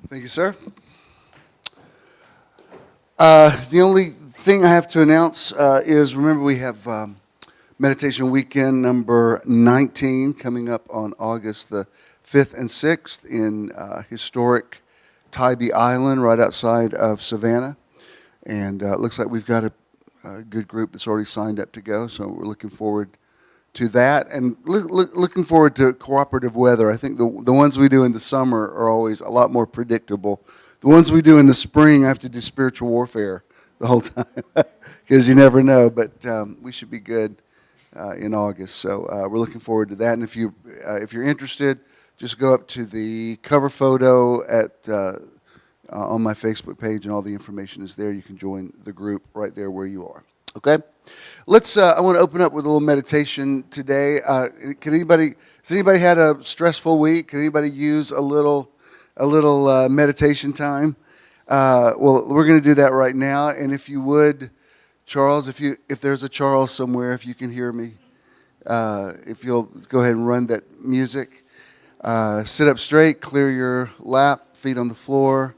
Thank you, sir. The only thing I have to announce is remember we have Meditation Weekend number 19 coming up on August the 5th and 6th in historic Tybee Island right outside of Savannah. And it looks like we've got a good group that's already signed up to go, so we're looking forward to that, and looking forward to cooperative weather. I think the ones we do in the summer are always a lot more predictable. The ones we do in the spring, I have to do spiritual warfare the whole time because you never know. But we should be good in August, so we're looking forward to that. And if you're interested, just go up to the cover photo on my Facebook page, and all the information is there. You can join the group right there where you are. Okay. I want to open up with a little meditation today. Has anybody had a stressful week? Can anybody use a little meditation time? Well, we're going to do that right now. And if you would, Charles, if there's a Charles somewhere, if you can hear me, if you'll go ahead and run that music. Sit up straight, clear your lap, feet on the floor.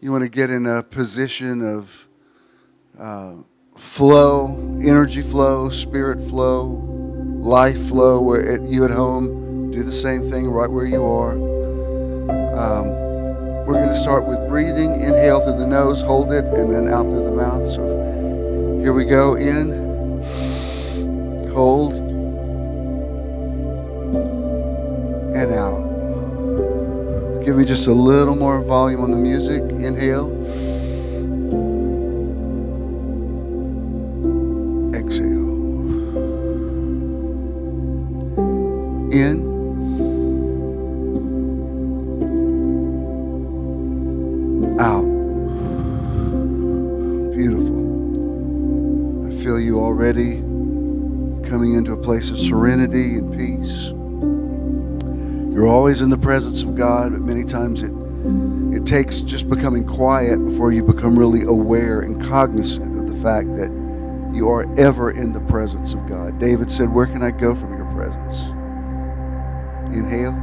You want to get in a position of flow, energy flow, spirit flow, life flow, where you at home do the same thing right where you are. We're going to start with breathing. Inhale through the nose, hold it, and then out through the mouth. So here we go. In, hold, and out. Give me just a little more volume on the music. Inhale. Exhale. In. Out. Beautiful. I feel you already coming into a place of serenity and peace. You're always in the presence of God, but many times it takes just becoming quiet before you become really aware and cognizant of the fact that you are ever in the presence of God. David said, "Where can I go from your presence?" Inhale.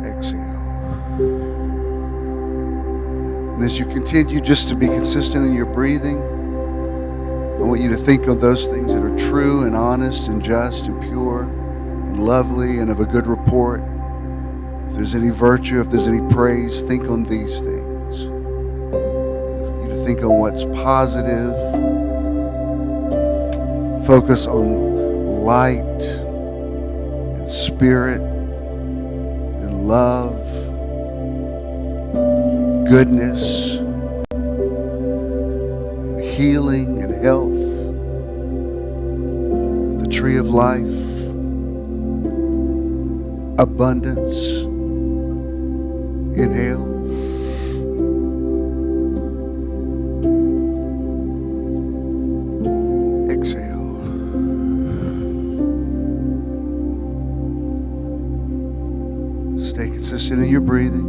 Exhale. And as you continue just to be consistent in your breathing, I want you to think of those things that are true and honest and just and pure and lovely and of a good report. If there's any virtue, if there's any praise, think on these things. Think on what's positive. Focus on light and spirit and love and goodness and healing and health and the tree of life, abundance. Inhale. Stay consistent in your breathing.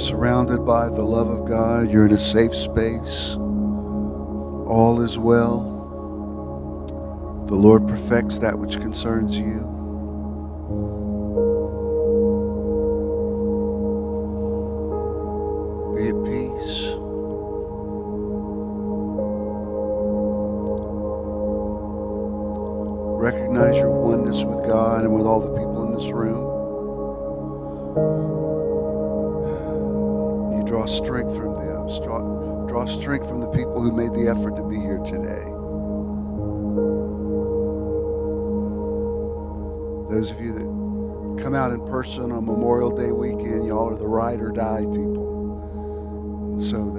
surrounded by the love of God. You're in a safe space. All is well. The Lord perfects that which concerns you. Be at peace. Recognize your oneness with God and with all the people in this room. You draw strength from them. Draw strength from the people who made the effort to be here today. Those of you that come out in person on Memorial Day weekend, y'all are the ride or die people. And so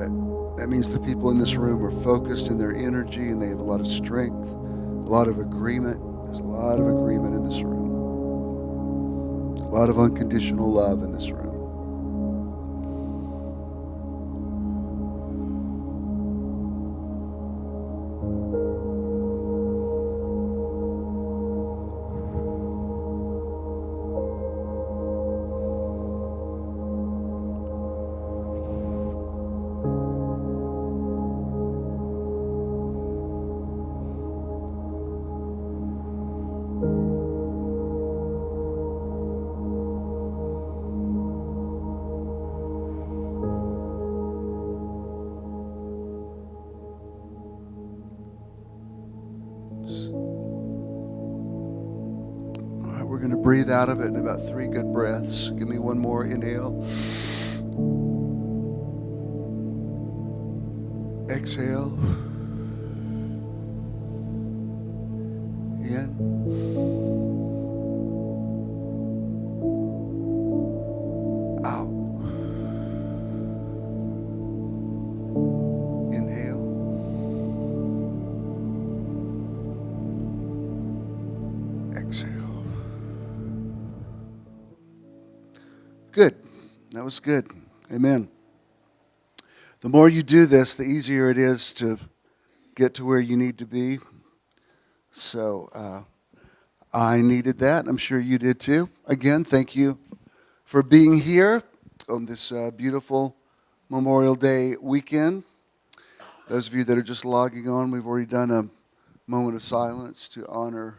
that means the people in this room are focused in their energy and they have a lot of strength, a lot of agreement. There's a lot of agreement in this room. A lot of unconditional love in this room. We're going to breathe out of it in about 3 good breaths. Give me one more inhale. Exhale. In. Out. Inhale. Exhale. Good. That was good. Amen. The more you do this, the easier it is to get to where you need to be. So I needed that. I'm sure you did too. Again, thank you for being here on this beautiful Memorial Day weekend. Those of you that are just logging on, we've already done a moment of silence to honor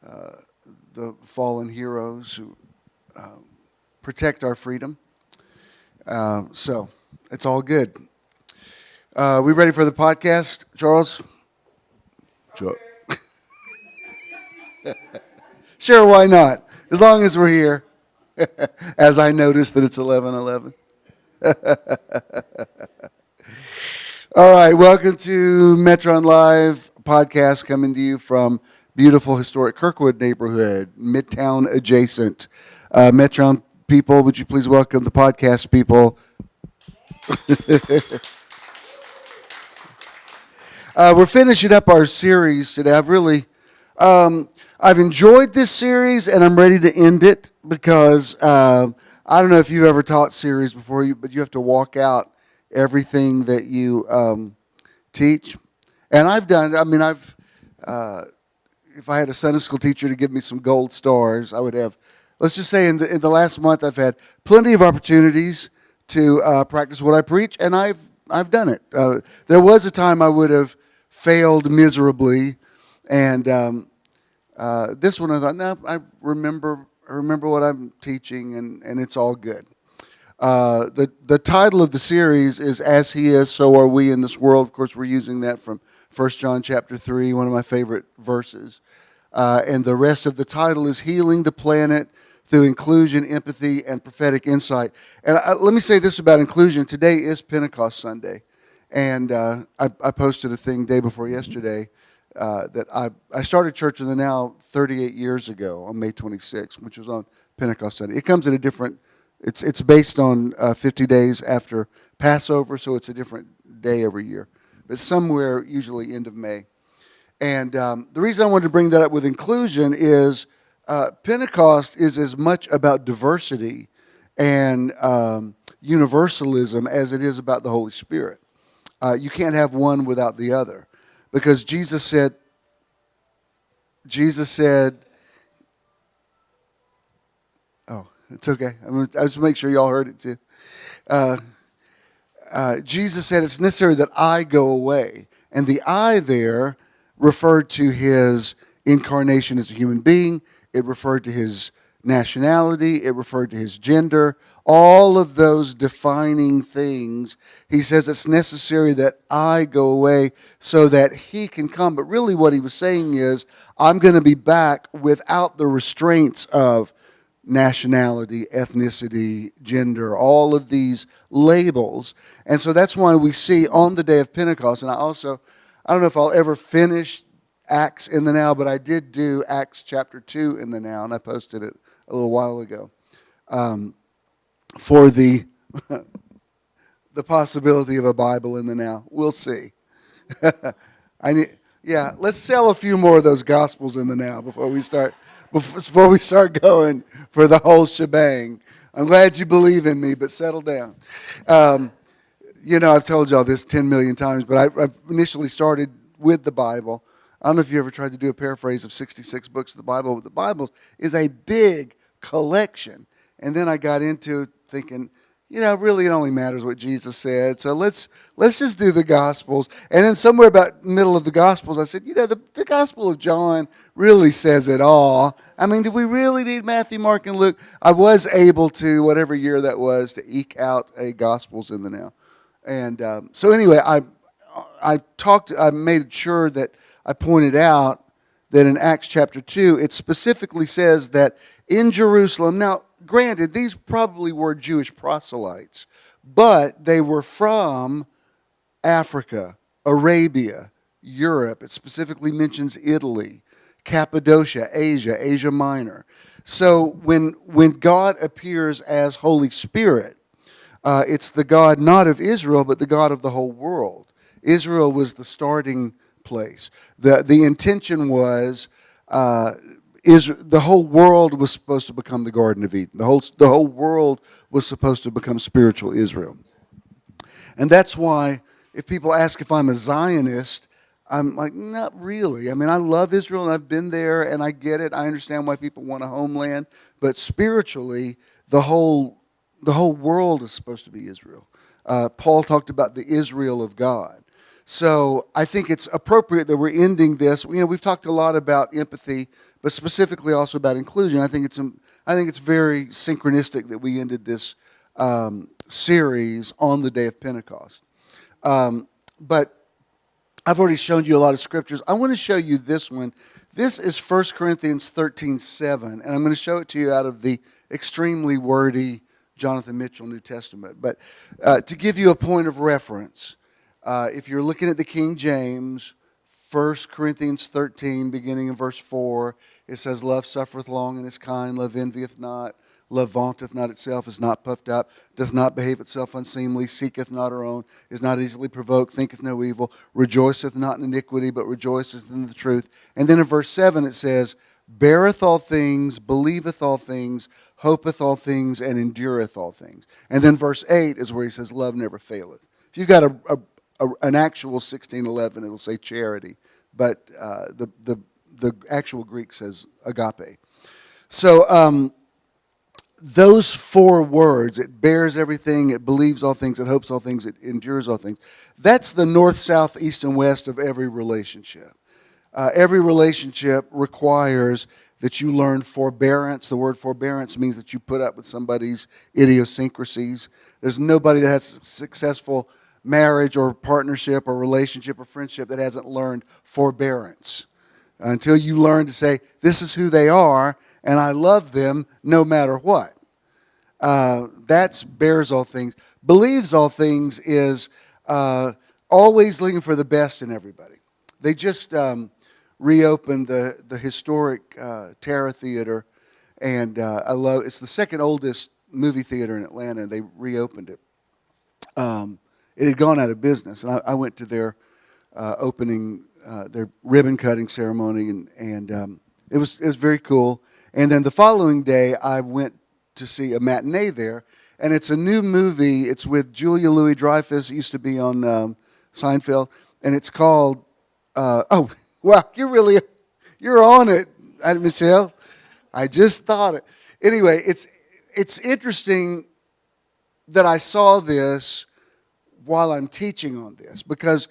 the fallen heroes who protect our freedom. So it's all good. We ready for the podcast, Charles? Sure, why not? As long as we're here. As I noticed that it's 11:11. All right, welcome to Metron Live podcast, coming to you from beautiful historic Kirkwood neighborhood, Midtown adjacent. Metron people, would you please welcome the podcast people? We're finishing up our series today. I've enjoyed this series, and I'm ready to end it because I don't know if you've ever taught series before, but you have to walk out everything that you teach. And I've done. I mean, if I had a Sunday school teacher to give me some gold stars, I would have. Let's just say in the last month, I've had plenty of opportunities to practice what I preach, and I've done it. There was a time I would have failed miserably, and this one I thought, no, I remember what I'm teaching, and it's all good. The title of the series is "As He Is, So Are We in This World." Of course, we're using that from 1 John chapter 3, one of my favorite verses. And the rest of the title is "Healing the Planet Through Inclusion, Empathy, and Prophetic Insight." And let me say this about inclusion. Today is Pentecost Sunday. And I posted a thing day before yesterday that I started church in the now 38 years ago on May 26th, which was on Pentecost Sunday. It comes at a different, it's based on 50 days after Passover, so it's a different day every year. But somewhere, usually end of May. And the reason I wanted to bring that up with inclusion is Pentecost is as much about diversity and universalism as it is about the Holy Spirit. You can't have one without the other, because Jesus said, oh, it's okay. I just make sure y'all heard it too. Jesus said it's necessary that I go away. And the I there referred to his incarnation as a human being. It referred to his nationality. It referred to his gender. All of those defining things. He says it's necessary that I go away so that he can come. But really what he was saying is, I'm going to be back without the restraints of nationality, ethnicity, gender, all of these labels. And so that's why we see on the day of Pentecost, and I don't know if I'll ever finish Acts in the Now, but I did do Acts chapter 2 in the Now, and I posted it a little while ago, for the the possibility of a Bible in the Now. We'll see. Let's sell a few more of those Gospels in the Now before we start going for the whole shebang. I'm glad you believe in me, but settle down. I've told y'all this 10 million times, but I initially started with the Bible. I don't know if you ever tried to do a paraphrase of 66 books of the Bible, but the Bible is a big collection. And then I got into thinking, really it only matters what Jesus said. So let's just do the Gospels. And then somewhere about the middle of the Gospels, I said, the Gospel of John really says it all. I mean, do we really need Matthew, Mark, and Luke? I was able to, whatever year that was, to eke out a Gospels in the Now. And so anyway, I made sure that I pointed out that in Acts chapter 2, it specifically says that in Jerusalem, now granted, these probably were Jewish proselytes, but they were from Africa, Arabia, Europe. It specifically mentions Italy, Cappadocia, Asia Minor. So when God appears as Holy Spirit, it's the God not of Israel, but the God of the whole world. Israel was the starting place. The intention was the whole world was supposed to become the Garden of Eden. The whole world was supposed to become spiritual Israel. And that's why if people ask if I'm a Zionist, I'm like, not really. I mean, I love Israel and I've been there and I get it. I understand why people want a homeland. But spiritually, the whole world is supposed to be Israel. Paul talked about the Israel of God. So I think it's appropriate that we're ending this. We've talked a lot about empathy, but specifically also about inclusion. I think it's very synchronistic that we ended this series on the day of Pentecost. But I've already shown you a lot of scriptures. I want to show you this one. This is 1 Corinthians 13:7, and I'm going to show it to you out of the extremely wordy Jonathan Mitchell New Testament. But to give you a point of reference, if you're looking at the King James, 1 Corinthians 13, beginning in verse 4, it says, "Love suffereth long and is kind, love envieth not, love vaunteth not itself, is not puffed up, doth not behave itself unseemly, seeketh not her own, is not easily provoked, thinketh no evil, rejoiceth not in iniquity, but rejoiceth in the truth." And then in verse 7 it says, "Beareth all things, believeth all things, hopeth all things, and endureth all things." And then verse 8 is where he says, "Love never faileth." If you've got an actual 16:11, it'll say charity, but the actual Greek says agape. So those four words, it bears everything, it believes all things, it hopes all things, it endures all things. That's the north, south, east, and west of every relationship. Every relationship requires that you learn forbearance. The word forbearance means that you put up with somebody's idiosyncrasies. There's nobody that has a successful marriage or partnership or relationship or friendship that hasn't learned forbearance. Until you learn to say, this is who they are, and I love them no matter what. That's bears all things. Believes all things is always looking for the best in everybody. They just reopened the historic Terra Theater, and it's the second oldest movie theater in Atlanta, and they reopened it. It had gone out of business, and I went to their opening, their ribbon cutting ceremony, and it was very cool. And then the following day, I went to see a matinee there, and it's a new movie. It's with Julia Louis-Dreyfus. It used to be on Seinfeld, and it's called. Oh, wow! You're on it, Michelle. I just thought it. Anyway, it's interesting that I saw this while I'm teaching on this, because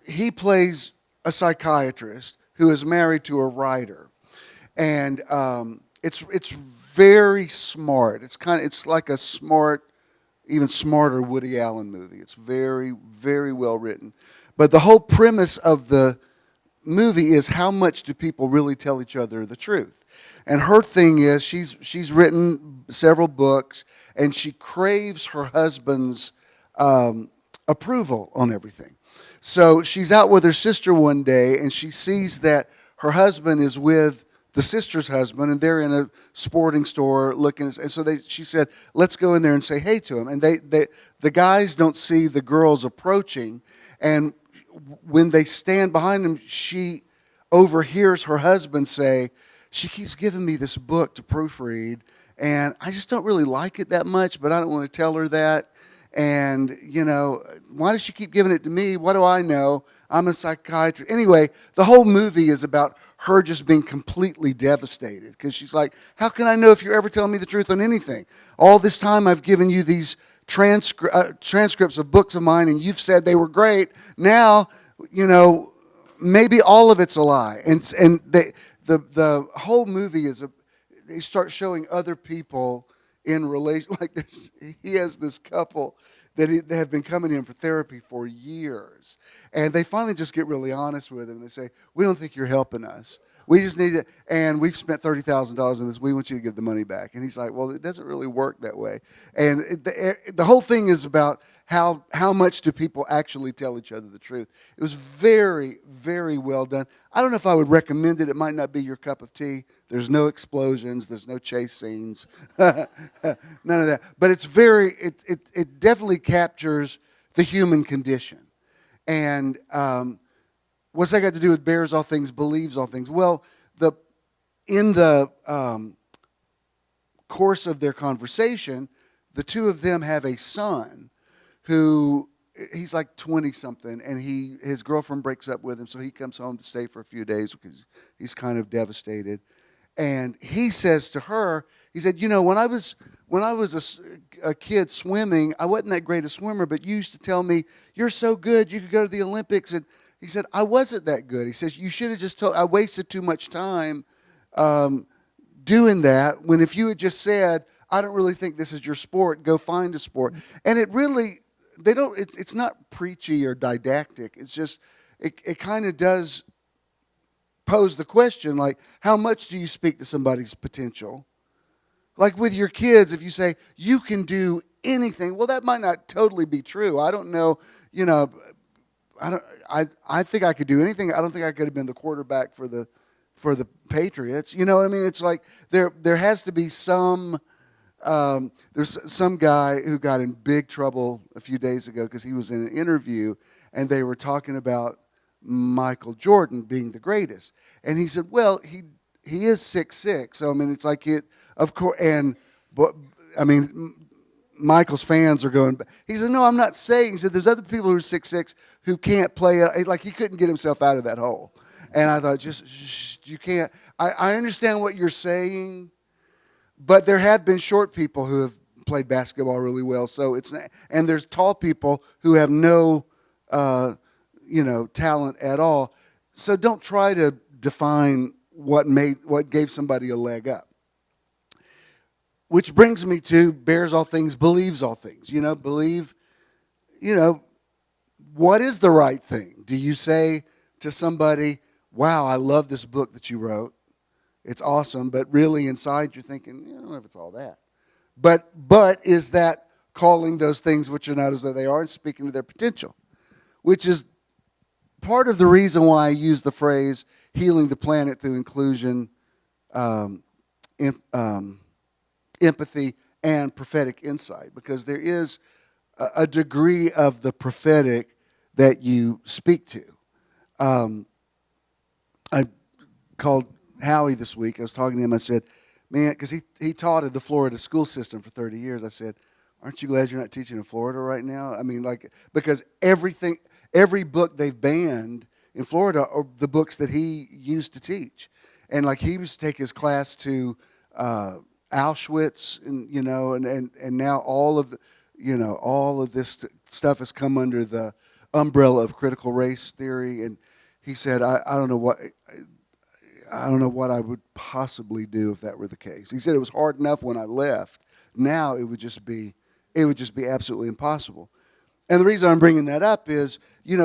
he plays a psychiatrist who is married to a writer, and it's very smart. It's like a smart, even smarter Woody Allen movie. It's very, very well written. But the whole premise of the movie is, how much do people really tell each other the truth? And her thing is, she's written several books, and she craves her husband's approval on everything. So she's out with her sister one day, and she sees that her husband is with the sister's husband, and they're in a sporting store looking. And so she said, let's go in there and say hey to him. And the guys don't see the girls approaching, and when they stand behind him, she overhears her husband say, she keeps giving me this book to proofread, and I just don't really like it that much, but I don't want to tell her that. And, why does she keep giving it to me? What do I know? I'm a psychiatrist. Anyway, the whole movie is about her just being completely devastated, because she's like, how can I know if you're ever telling me the truth on anything? All this time I've given you these transcripts of books of mine, and you've said they were great. Now, maybe all of it's a lie. And the whole movie is they start showing other people in relation. Like he has this couple that have been coming in for therapy for years, and they finally just get really honest with him. They say, we don't think you're helping us. We just need it, and we've spent $30,000 on this. We want you to give the money back. And he's like, well, it doesn't really work that way. And the whole thing is about how much do people actually tell each other the truth. It was very, very well done. I don't know if I would recommend it. It might not be your cup of tea. There's no explosions. There's no chase scenes. None of that. But it definitely captures the human condition. And what's that got to do with bears all things, believes all things? Well, in the course of their conversation, the two of them have a son who, he's like 20-something, and his girlfriend breaks up with him, so he comes home to stay for a few days because he's kind of devastated. And he says to her, he said, when I was a kid swimming, I wasn't that great a swimmer, but you used to tell me, you're so good, you could go to the Olympics. And he said, I wasn't that good. He says, you should have just told, I wasted too much time doing that, when if you had just said, I don't really think this is your sport, go find a sport. And it really, it's not preachy or didactic. It's just, it kind of does pose the question, like, how much do you speak to somebody's potential? Like with your kids, if you say, you can do anything, well, that might not totally be true. I don't know, I think I could do anything. I don't think I could have been the quarterback for the Patriots. You know what I mean? It's like there has to be some. There's some guy who got in big trouble a few days ago because he was in an interview and they were talking about Michael Jordan being the greatest, and he said, "Well, he is 6'6", so I mean, it's like it, of course." But I mean, Michael's fans are going. He said, "No, I'm not saying." He said, "There's other people who are 6'6" who can't play it. Like he couldn't get himself out of that hole." And I thought, you can't. I understand what you're saying, but there have been short people who have played basketball really well. So it's not, and there's tall people who have no, talent at all. So don't try to define what gave somebody a leg up. Which brings me to bears all things, believes all things. Believe. What is the right thing? Do you say to somebody, wow, I love this book that you wrote. It's awesome, but really inside you're thinking, I don't know if it's all that. But is that calling those things which are not as though they are and speaking to their potential? Which is part of the reason why I use the phrase healing the planet through inclusion, empathy, and prophetic insight. Because there is a degree of the prophetic that you speak to. I called Howie this week. I was talking to him. I said, man, because he taught in the Florida school system for 30 years. I said, aren't you glad you're not teaching in Florida right now? I mean, because every book they've banned in Florida are the books that he used to teach. And he used to take his class to Auschwitz, and and now all of all of this stuff has come under the umbrella of critical race theory. And he said, I don't know what I would possibly do if that were the case. He said it was hard enough when I left. Now it would just be absolutely impossible. And the reason I'm bringing that up is,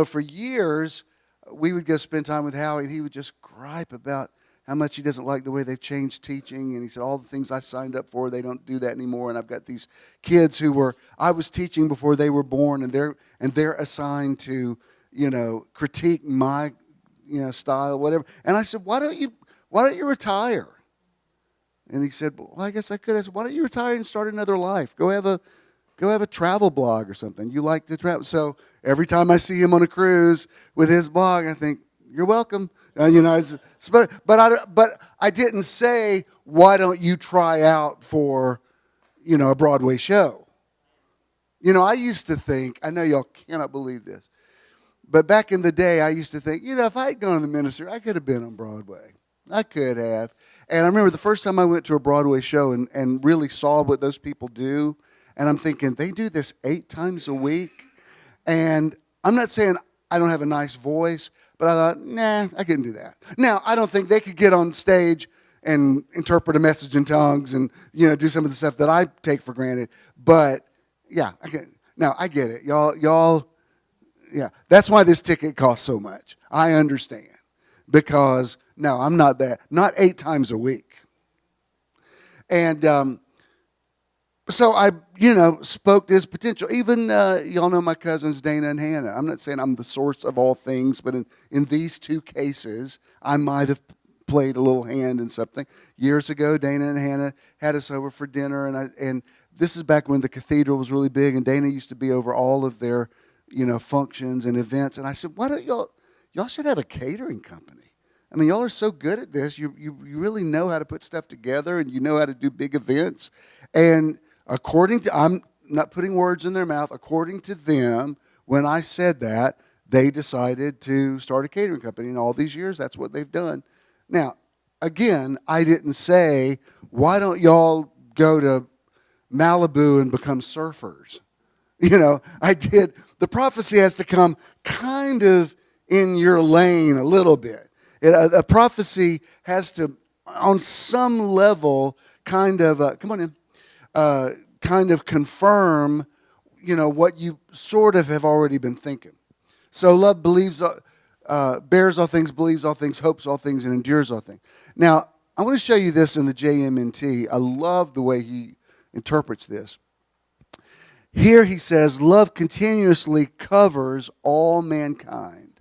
for years we would go spend time with Howie, and he would just gripe about how much he doesn't like the way they've changed teaching. And he said, all the things I signed up for, they don't do that anymore. And I've got these kids I was teaching before they were born, and they're assigned to, critique my, style, whatever. And I said, why don't you retire? And he said, well, I guess I could. I said, why don't you retire and start another life? Go have a travel blog or something. You like to travel. So every time I see him on a cruise with his blog, I think, you're welcome. But I didn't say, why don't you try out for, a Broadway show? I used to think, I know y'all cannot believe this, but back in the day, I used to think, if I had gone to the ministry, I could have been on Broadway. I could have. And I remember the first time I went to a Broadway show and really saw what those people do, and I'm thinking, they do this 8 times a week? And I'm not saying I don't have a nice voice, but I thought, nah, I couldn't do that. Now, I don't think they could get on stage and interpret a message in tongues and, do some of the stuff that I take for granted. But, yeah, I get it. Y'all, yeah. That's why this ticket costs so much. I understand. Because, no, I'm not that. Not 8 times a week. And so I, spoke to his potential. Even, y'all know my cousins, Dana and Hannah. I'm not saying I'm the source of all things, but in these 2 cases, I might have played a little hand in something. Years ago, Dana and Hannah had us over for dinner, and this is back when the cathedral was really big, and Dana used to be over all of their, functions and events. And I said, why don't y'all should have a catering company. I mean, y'all are so good at this. You really know how to put stuff together, and you know how to do big events. And according to, I'm not putting words in their mouth, according to them, when I said that, they decided to start a catering company. And all these years, that's what they've done. Now, again, I didn't say, why don't y'all go to Malibu and become surfers? I did. The prophecy has to come kind of in your lane a little bit. A prophecy has to, on some level, kind of, come on in, kind of confirm, what you sort of have already been thinking. So love believes, bears all things, believes all things, hopes all things, and endures all things. Now, I want to show you this in the JMNT. I love the way he interprets this. Here he says, love continuously covers all mankind.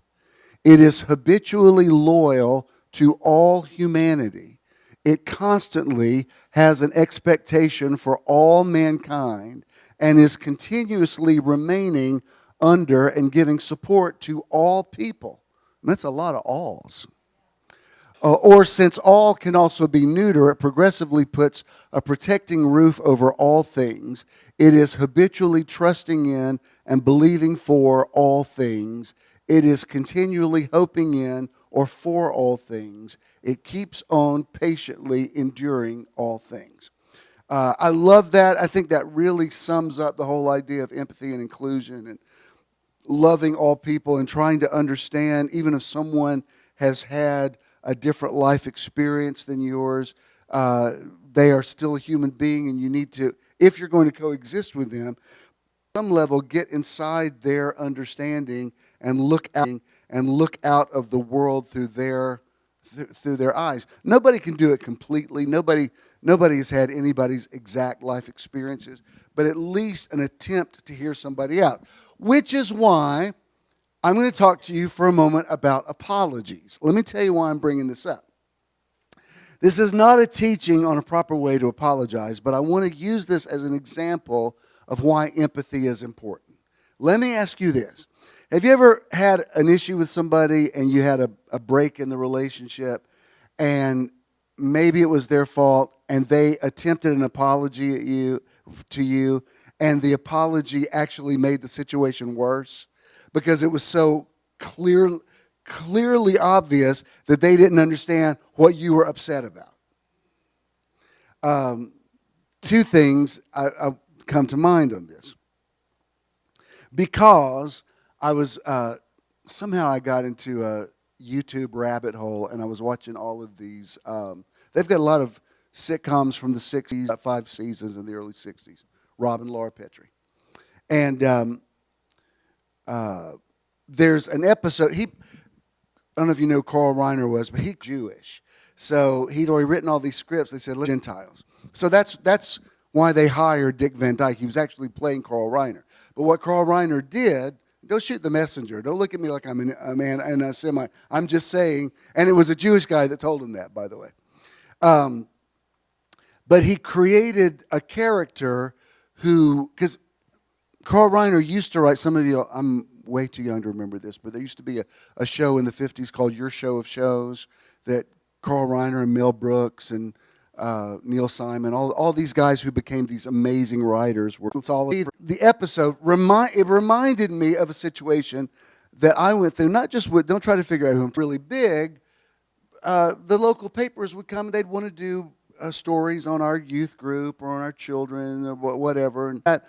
It is habitually loyal to all humanity. It constantly has an expectation for all mankind and is continuously remaining under and giving support to all people. And that's a lot of alls. Or since all can also be neuter, it progressively puts a protecting roof over all things. It is habitually trusting in and believing for all things. It is continually hoping in or for all things. It keeps on patiently enduring all things. I love that. I think that really sums up the whole idea of empathy and inclusion and loving all people and trying to understand, even if someone has had a different life experience than yours, they are still a human being, and you need to, if you're going to coexist with them, some level get inside their understanding and look out of the world through their eyes. Nobody can do it completely. Nobody has had anybody's exact life experiences, but at least an attempt to hear somebody out. Which is why I'm going to talk to you for a moment about apologies. Let me tell you why I'm bringing this up. This is not a teaching on a proper way to apologize, but I want to use this as an example of why empathy is important. Let me ask you this. Have you ever had an issue with somebody and you had a break in the relationship, and maybe it was their fault and they attempted an apology to you, and the apology actually made the situation worse because it was so clearly obvious that they didn't understand what you were upset about? two things I come to mind on this. Because I was, somehow I got into a YouTube rabbit hole, and I was watching all of these. They've got a lot of sitcoms from the 60s, 5 seasons in the early 60s. Rob and Laura Petrie. And there's an episode, I don't know if you know who Carl Reiner was, but he's Jewish. So he'd already written all these scripts. They said, let's Gentiles. So that's why they hired Dick Van Dyke. He was actually playing Carl Reiner. But what Carl Reiner did, don't shoot the messenger. Don't look at me like I'm a man and a semi. I'm just saying, and it was a Jewish guy that told him that, by the way. But he created a character who, because Carl Reiner used to write, some of you, I'm way too young to remember this, but there used to be a show in the 50s called Your Show of Shows that Carl Reiner and Mel Brooks and Neil Simon, all these guys who became these amazing writers were. The episode reminded me of a situation that I went through. Not just with, don't try to figure out who I'm really big. The local papers would come and they'd want to do stories on our youth group or on our children or whatever, and that